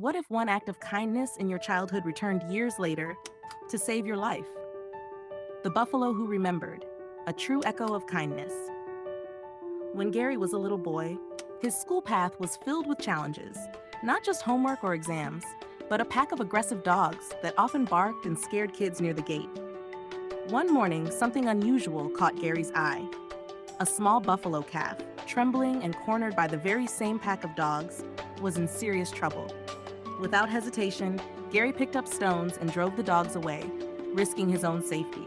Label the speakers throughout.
Speaker 1: What if one act of kindness in your childhood returned years later to save your life? The Buffalo Who Remembered, a true echo of kindness. When Gary was a little boy, his school path was filled with challenges, not just homework or exams, but a pack of aggressive dogs that often barked and scared kids near the gate. One morning, something unusual caught Gary's eye. A small buffalo calf, trembling and cornered by the very same pack of dogs, was in serious trouble. Without hesitation, Gary picked up stones and drove the dogs away, risking his own safety.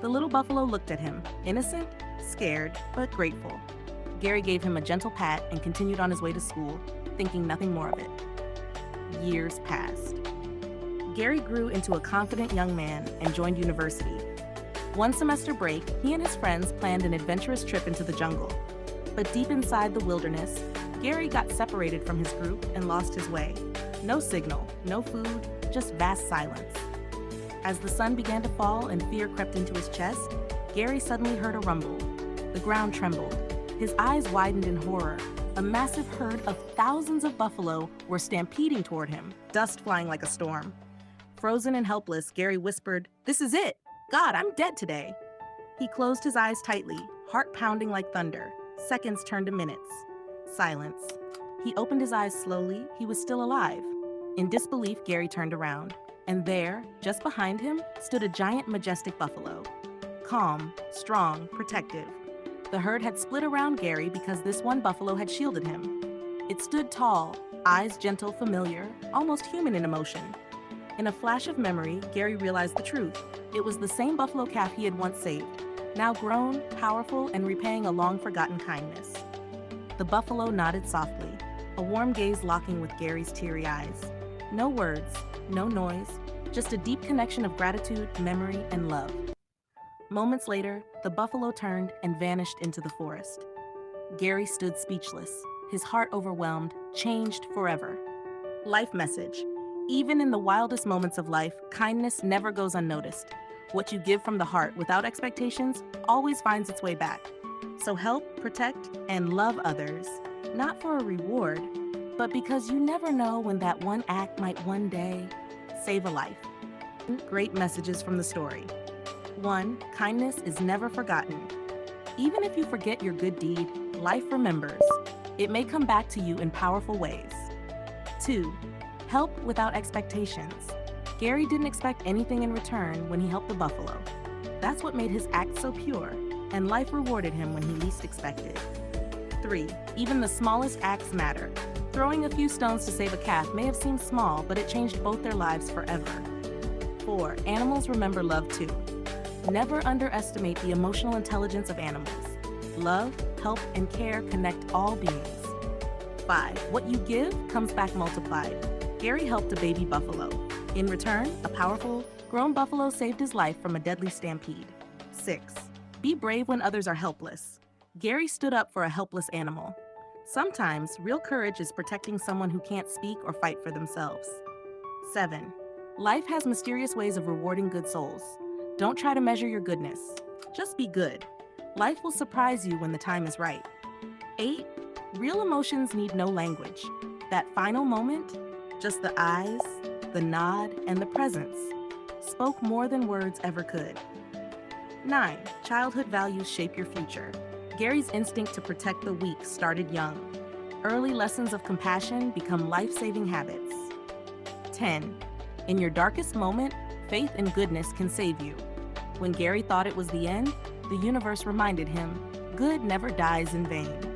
Speaker 1: The little buffalo looked at him, innocent, scared, but grateful. Gary gave him a gentle pat and continued on his way to school, thinking nothing more of it. Years passed. Gary grew into a confident young man and joined university. One semester break, he and his friends planned an adventurous trip into the jungle. But deep inside the wilderness, Gary got separated from his group and lost his way. No signal, no food, just vast silence. As the sun began to fall and fear crept into his chest, Gary suddenly heard a rumble. The ground trembled. His eyes widened in horror. A massive herd of thousands of buffalo were stampeding toward him, dust flying like a storm. Frozen and helpless, Gary whispered, "This is it! God, I'm dead today." He closed his eyes tightly, heart pounding like thunder. Seconds turned to minutes. Silence. He opened his eyes slowly. He was still alive. In disbelief, Gary turned around. And there, just behind him, stood a giant, majestic buffalo. Calm, strong, protective. The herd had split around Gary because this one buffalo had shielded him. It stood tall, eyes gentle, familiar, almost human in emotion. In a flash of memory, Gary realized the truth. It was the same buffalo calf he had once saved, now grown, powerful, and repaying a long-forgotten kindness. The buffalo nodded softly, a warm gaze locking with Gary's teary eyes. No words, no noise, just a deep connection of gratitude, memory, and love. Moments later, the buffalo turned and vanished into the forest. Gary stood speechless, his heart overwhelmed, changed forever. Life message. Even in the wildest moments of life, kindness never goes unnoticed. What you give from the heart without expectations always finds its way back. So help, protect, and love others, not for a reward, but because you never know when that one act might one day save a life. Great messages from the story. 1. Kindness is never forgotten. Even if you forget your good deed, life remembers. It may come back to you in powerful ways. 2. Help without expectations. Gary didn't expect anything in return when he helped the buffalo. That's what made his act so pure, and life rewarded him when he least expected. 3. Even the smallest acts matter. Throwing a few stones to save a calf may have seemed small, but it changed both their lives forever. 4. Animals remember love too. Never underestimate the emotional intelligence of animals. Love, help, and care connect all beings. 5. What you give comes back multiplied. Gary helped a baby buffalo. In return, a powerful, grown buffalo saved his life from a deadly stampede. 6. Be brave when others are helpless. Gary stood up for a helpless animal. Sometimes, real courage is protecting someone who can't speak or fight for themselves. 7. Life has mysterious ways of rewarding good souls. Don't try to measure your goodness. Just be good. Life will surprise you when the time is right. 8. Real emotions need no language. That final moment, just the eyes, the nod, and the presence, spoke more than words ever could. 9. Childhood values shape your future. Gary's instinct to protect the weak started young. Early lessons of compassion become life-saving habits. 10. In your darkest moment, faith and goodness can save you. When Gary thought it was the end, the universe reminded him, good never dies in vain.